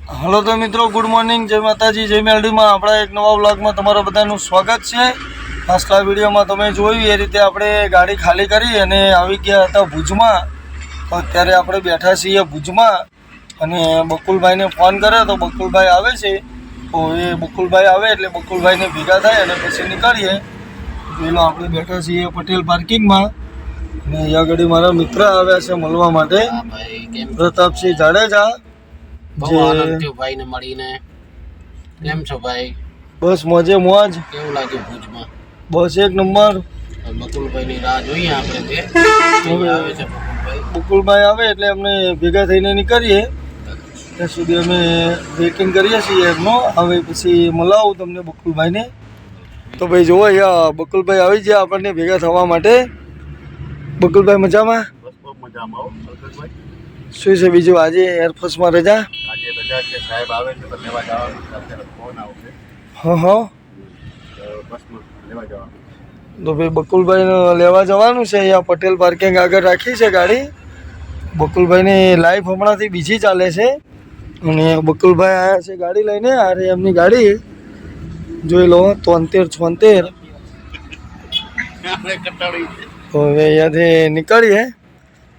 Hello તો મિત્રો, good morning, જય માતાજી, જય મેલડીમાં આપણા એક નવા વ્લોગમાં તમારા બધાનું સ્વાગત છે। આજના વિડીયોમાં તમે જોયું એ રીતે આપણે ગાડી ખાલી કરી અને આવી ગયા હતા ભુજમાં। તો અત્યારે આપણે બેઠા છીએ ભુજમાં અને બકુલભાઈને ફોન કર્યો તો બકુલભાઈ આવે છે। તો એ બકુલભાઈ આવે એટલે બકુલભાઈને ભેગા થાય અને પછી નીકળીએ। પેલો આપણે બેઠા છીએ પટેલ પાર્કિંગમાં અને અહીંયા આગળ મારા મિત્ર આવ્યા છે મળવા માટે, પ્રતાપસિંહ જાડેજા। બહુ આનંદ થયો ભાઈ ને મળીને। કેમ છો ભાઈ? બસ મોજે મોજ। કેવું લાગ્યું ભુજમાં? બસ એક નંબર। બકુલભાઈ ની રાહ જોઈએ આપણે જે આવે છે બકુલભાઈ આવે એટલે અમને ભેગા થઈને નીકળીએ। ત્યાં સુધી અમે વેઇટિંગ કરીએ છીએ એમનો, હવે પછી મળાવું તમને બકુલભાઈને। તો ભાઈ જુઓ, અહીંયા બકુલભાઈ આવી ગયા આપણને ભેગા થવા માટે। બકુલભાઈ મજામાં? બસ બહુ મજામાં ભાઈ। શું છે બીજું, આજે એરફોર્સમાં રજા? આજે રજા છે, સાહેબ આવે છે તો લેવા જવાનું છે, અત્યારે ફોન આવશે। હા હા, બસમાં લેવા જવાનું। તો ભાઈ બકુલભાઈને લેવા જવાનું છે। અહીંયા પટેલ પાર્કિંગ આગળ રાખી છે ગાડી। બકુલભાઈની લાઈફ હમણાંથી બીજી ચાલે છે અને બકુલભાઈ આવ્યા છે ગાડી લઈને। અરે એમની ગાડી જોઈ લો, 73-76। તો હવે અહીંયાથી નીકળીએ,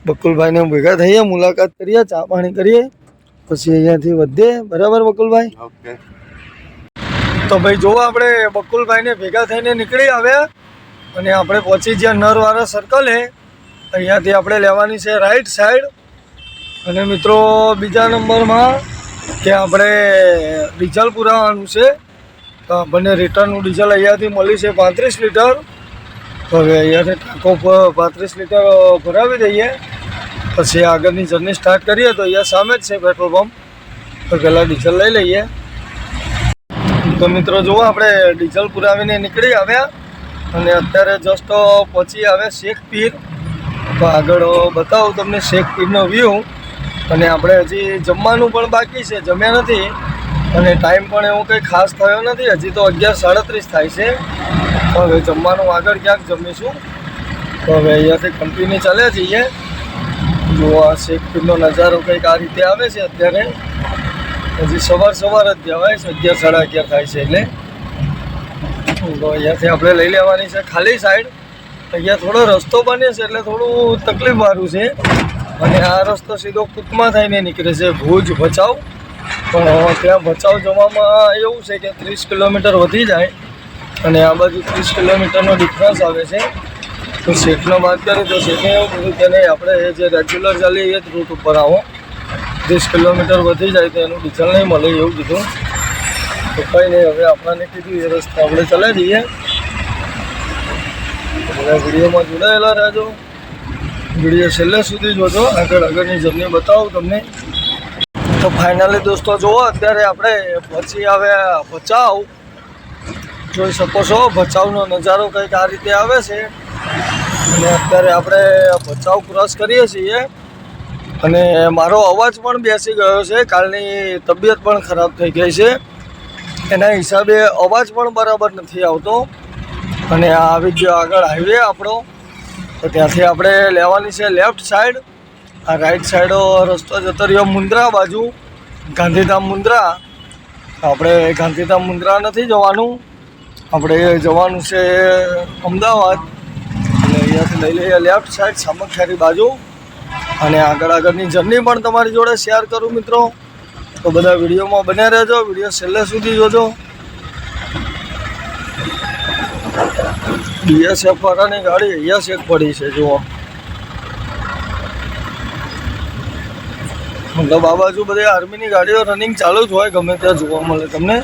બકુલભાઈને ભેગા થઈએ, મુલાકાત કરીએ, ચા પાણી કરીએ, પછી અહીંયાથી વધીએ। બરાબર બકુલભાઈ? ઓકે। તો ભાઈ જોવો, આપણે બકુલભાઈને ભેગા થઈને નીકળી આવ્યા અને આપણે પહોંચી ગયા નરવાળા સર્કલે। અહીંયાથી આપણે લેવાની છે રાઈટ સાઈડ। અને મિત્રો બીજા નંબરમાં કે આપણે ડીઝલ પુરાવાનું છે, તો આપણને રિટર્નનું ડીઝલ અહીંયાથી મળી છે 35 લીટર। તો હવે અહીંયાથી ટાંકો 35 લીટર ભરાવી દઈએ, પછી આગળની જર્ની સ્ટાર્ટ કરીએ। તો અહીંયા સામે જ છે પેટ્રોલ પંપ, તો પહેલાં ડીઝલ લઈ લઈએ। તો મિત્રો જુઓ, આપણે ડીઝલ પુરાવીને નીકળી આવ્યા અને અત્યારે જસ્ટ પહોંચી આવે શેખ પીર। તો આગળ બતાવું તમને શેખ પીરનો વ્યૂ। અને આપણે હજી જમવાનું પણ બાકી છે, જમ્યા નથી અને ટાઈમ પણ એવો કંઈ ખાસ થયો નથી, હજી તો 11:37 થાય છે। તો હવે જમવાનું આગળ ક્યાંક જમીશું। તો હવે અહીંયાથી કન્ટિન્યુ ચાલ્યા જઈએ। જો આ શેખ પીરનો નજારો કંઈક આ રીતે આવે છે અત્યારે। હજી સવાર જ જવાય છે, 11-11:30 થાય છે એટલે। તો અહીંયાથી આપણે લઈ લેવાની છે ખાલી સાઈડ। અહીંયા થોડો રસ્તો બને છે એટલે થોડું તકલીફવાળું છે અને આ રસ્તો સીધો કૂતમાં થઈને નીકળે છે ભુજ ભચાઉ। પણ ત્યાં ભચાઉ જવામાં એવું છે કે 30 કિલોમીટર વધી જાય અને આ બાજુ 30 કિલોમીટરનો ડિફરન્સ આવે છે। તો શેઠનો વાત કરીએ તો શેઠે એવું કીધું કે નહીં, આપણે જે રેગ્યુલર ચાલીએ એ જ રૂટ ઉપર આવો, 30 કિલોમીટર વધી જાય તો એનું ડીઝલ નહીં મળે એવું કીધું। તો કંઈ નહીં, હવે આપણને કીધું એ રસ્તે આપણે ચલાવી દઈએ। બધા વિડીયોમાં જોડાયેલા રહેજો, વિડીયો છેલ્લે સુધી જોજો, આગળની જર્ની બતાવું તમને। તો ફાઇનલી દોસ્તો જુઓ, અત્યારે આપણે પહોંચી આવ્યા ભચાઉ। જોઈ શકો છો ભચાઉનો નજારો કંઈક આ રીતે આવે છે અને અત્યારે આપણે ભચાઉ ક્રોસ કરીએ છીએ। અને મારો અવાજ પણ બેસી ગયો છે, કાલની તબિયત પણ ખરાબ થઈ ગઈ છે, એના હિસાબે અવાજ પણ બરાબર નથી આવતો। અને આ આવી ગયો આગળ હાઈવે આપણો। તો ત્યાંથી આપણે લેવાની છે લેફ્ટ સાઈડ। આ રાઈટ સાઈડ રસ્તો જતો રહ્યો મુન્દ્રા બાજુ, ગાંધીધામ મુન્દ્રા। આપણે ગાંધીધામ મુન્દ્રા નથી જવાનું, આપણે જવાનું છે અમદાવાદ। અને અહીંયાથી લઈ લઈએ લેફ્ટ સાઈડ સામખિયારી બાજુ। અને આગળની જર્ની પણ તમારી જોડે શેર કરું મિત્રો, તો બધા વિડીયોમાં બન્યા રહેજો, વિડીયો છેલ્લે સુધી જોજો। BSF વાળાની ગાડી અહીંયા શેક પડી છે જુઓ, મતલબ આ બાજુ બધી આર્મીની ગાડીઓ રનિંગ ચાલુ જ હોય, ગમે ત્યાં જોવા મળે તમને।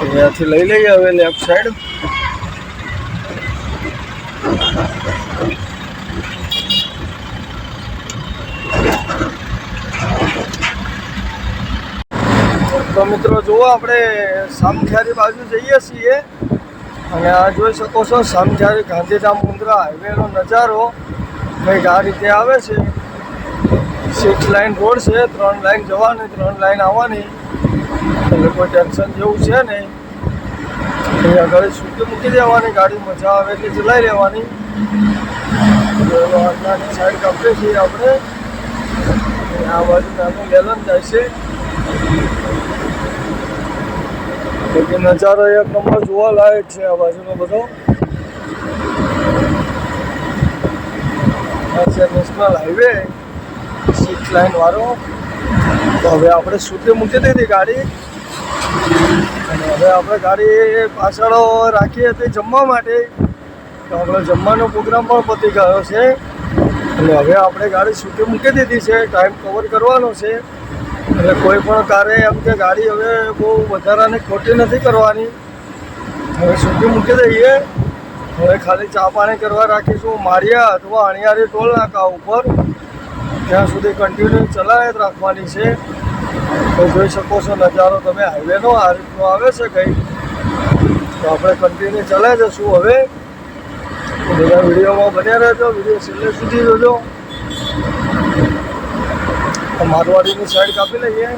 અહીંયાથી લઈ લઈએ હવે લેફ્ટ સાઈડ। તો મિત્રો જુઓ, આપણે સામખિયારી બાજુ જઈએ છીએ અને આ જોઈ શકો છો સામખિયારી ગાંધીધામ મુન્દ્રા હાઈવેનો નજારો કંઈક આ રીતે આવે છે। 6 લાઇન રોડ છે, 3 લાઇન જવાની, 3 લાઇન આવવાની, એટલે કોઈ ટેન્શન જેવું છે નહીં। અહીંયા આગળ છૂટી મૂકી દેવાની ગાડી, મજા આવે એટલે ચલાવી લેવાની। આગળની સાઈડ કાપીએ છીએ આપણે. આ બાજુ નાનું ગેલન જાય છે. બાકી નજારો એક નંબર જોવા લાયક છે આ બાજુનો બધો. આ છે નેશનલ હાઈવે 6 લાઈન વાળો. તો હવે આપણે સુટી મૂકી દીધી ગાડી અને હવે આપણે ગાડી પાછળ રાખીએ હતી જમવા માટે. તો આપણો જમવાનો પ્રોગ્રામ પણ પતી ગયો છે અને હવે આપણે ગાડી સુટી મૂકી દીધી છે. ટાઈમ કવર કરવાનો છે એટલે કોઈ પણ કારે એમ કે ગાડી હવે બહુ વધારાની ખોટી નથી કરવાની. હવે સુટી મૂકી દઈએ. હવે ખાલી ચા પાણી કરવા રાખીશું માળિયા અથવા અણિયારી ટોલ નાકા ઉપર. ત્યાં સુધી કન્ટિન્યુ ચલાવે જ રાખવાની છે. તો જોઈ શકો છો નજારો તમે હાઈવેનો આ રીતનો આવે છે કંઈ. તો આપણે કન્ટિન્યુ ચલાવી જશું હવે. બધા વિડીયોમાં બન્યા રહેજો. વિડીયો છેલ્લે સુધી જોજો. મારવાડીની સાઈડ કાપી લઈએ.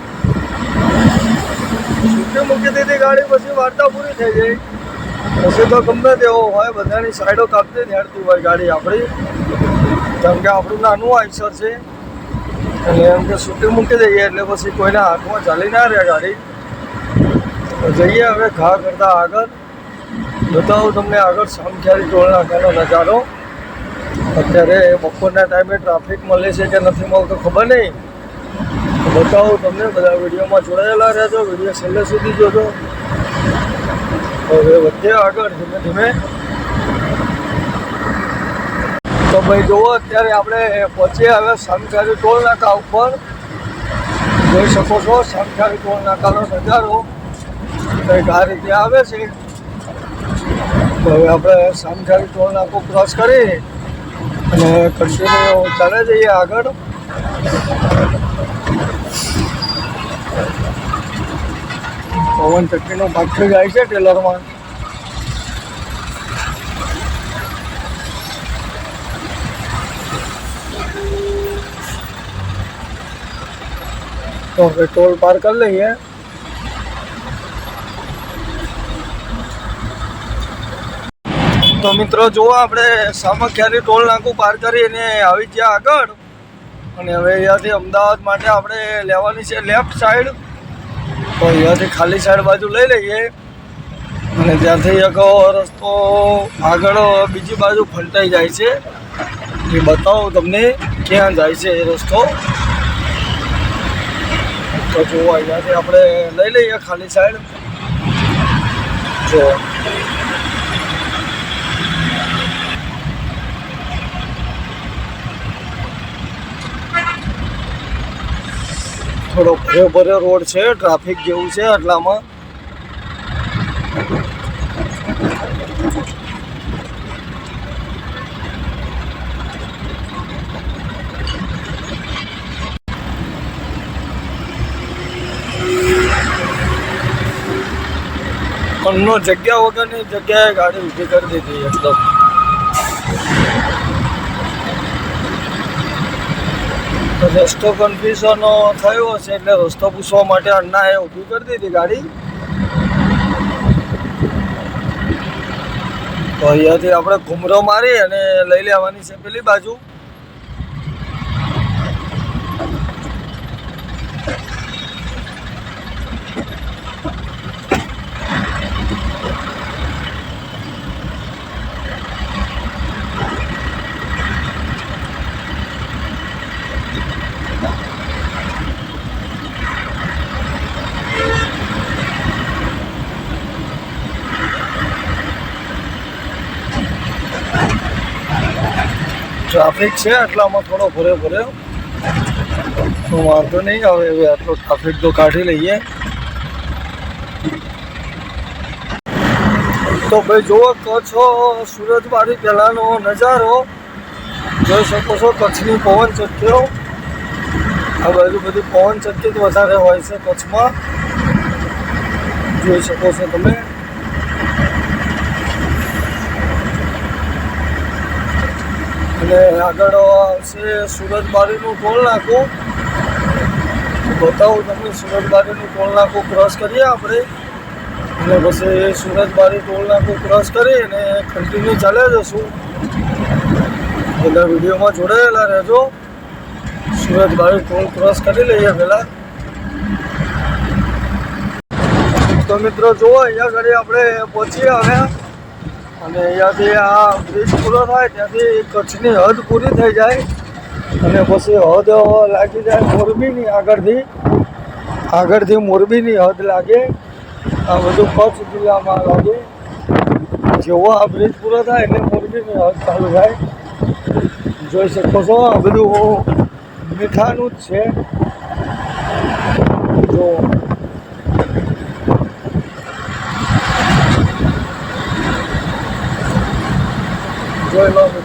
સુટી મૂકી દીધી ગાડી પછી વાર્તા પૂરી થઈ જાય. પછી તો ગમે તેવો હોય બધાની સાઈડો કાપતી હેડતી હોય ગાડી આપણી. જેમ કે આપણું નાનું આઈસર છે અને એમ કે સુટી મૂકી દઈએ એટલે પછી કોઈના હાથમાં ચાલી ના રહે ગાડી. તો જઈએ હવે ઘા કરતા આગળ. બતાવું તમને આગળ સામખિયાળી ટોલ નાકાનો નજારો. અત્યારે બપોરના ટાઈમે ટ્રાફિક મળે છે કે નથી મળતો ખબર નહીં. બતાવું તમને. બધા વિડીયોમાં જોડાયેલા રહેજો. વિડીયો છેલ્લે સુધી જોજો. હવે વધીએ આગળ ધીમે ધીમે. તો ભાઈ જુઓ અત્યારે આપણે પહોંચીએ હવે સામખિયાળી ટોલ નાકા ઉપર. જોઈ શકો છો સામખિયાળી ટોલ નાકાનો નજારો કંઈક આ રીતે આવે છે. તો હવે આપણે સામખિયાળી ટોલ નાકો ક્રોસ કરી અને કન્ટિન્યુ ચાલે જઈએ આગળ. પવન ચક્કીનો ભાગથી જાય છે ટેલરમાં. તો હવે ટોલ પાર કરી લઈએ. તો મિત્રો જુઓ આપણે સામખિયાળી ટોલ નાકું પાર કરીને આવી ગયા આગળ. અને હવે અહીંયાથી અમદાવાદ માટે આપણે લેવાની છે લેફ્ટ સાઈડ. તો અહીંયાથી ખાલી સાઈડ બાજુ લઈ લઈએ અને ત્યાંથી એક રસ્તો આગળ બીજી બાજુ ફંટાઈ જાય છે. એ બતાવું તમને ક્યાં જાય છે એ રસ્તો. તો જુઓ અહીંયાથી આપણે લઈ લઈએ ખાલી સાઈડ. જો થોડો ભર્યો રોડ છે. ટ્રાફિક જેવું છે એટલામાં. પણ જગ્યા વગરની જગ્યાએ ગાડી ઊભી કરી દીધી એકદમ. રસ્તો કન્ફ્યુઝન થયો હશે એટલે રસ્તો પૂછવા માટે અಣ್ಣાએ ઊભી કરી દીધી ગાડી. તો અહીંયાથી આપણે ઘૂમરો મારી અને લઈ લેવાની છે પેલી બાજુ. ટ્રાફિક છે એટલામાં થોડો ભર્યો. તો વાંધો નહીં આવે. હવે આટલો ટ્રાફિક તો કાઢી લઈએ. તો ભાઈ જુઓ કચ્છ સુરતવાળી પહેલાંનો નજારો જોઈ શકો છો. કચ્છની પવન ચક્કીઓ આ બાજુ બધી પવન ચક્કી જ વધારે હોય છે કચ્છમાં. જોઈ શકો છો તમે. અને આગળ આવશે સુરતબારીનું ટોલ નાકું. બતાવું તમને સુરતબારીનું ટોલ નાકું ક્રોસ કરીએ આપણે અને પછી સુરતબારી ટોલ નાકું ક્રોસ કરી અને કન્ટિન્યુ ચાલ્યા જશું. બધા વિડીયોમાં જોડાયેલા રહેજો. સુરત બાજુ ટોલ ક્રોસ કરી લઈએ પહેલાં. તો મિત્રો જુઓ, અહીંયા ઘડી આપણે પહોંચી આવ્યા અને અહીંયાથી આ બ્રિજ પૂરો થાય ત્યાંથી કચ્છની હદ પૂરી થઈ જાય અને પછી હદ લાગી જાય મોરબીની આગળથી મોરબીની હદ લાગે. આ બધું કચ્છ જિલ્લામાં લાગે. જેવો આ બ્રિજ પૂરો થાય એટલે મોરબીની હદ ચાલુ થાય. જોઈ શકો છો, આ બધું મીઠાનું જ છે. જો જોઈ લો મિત્રો.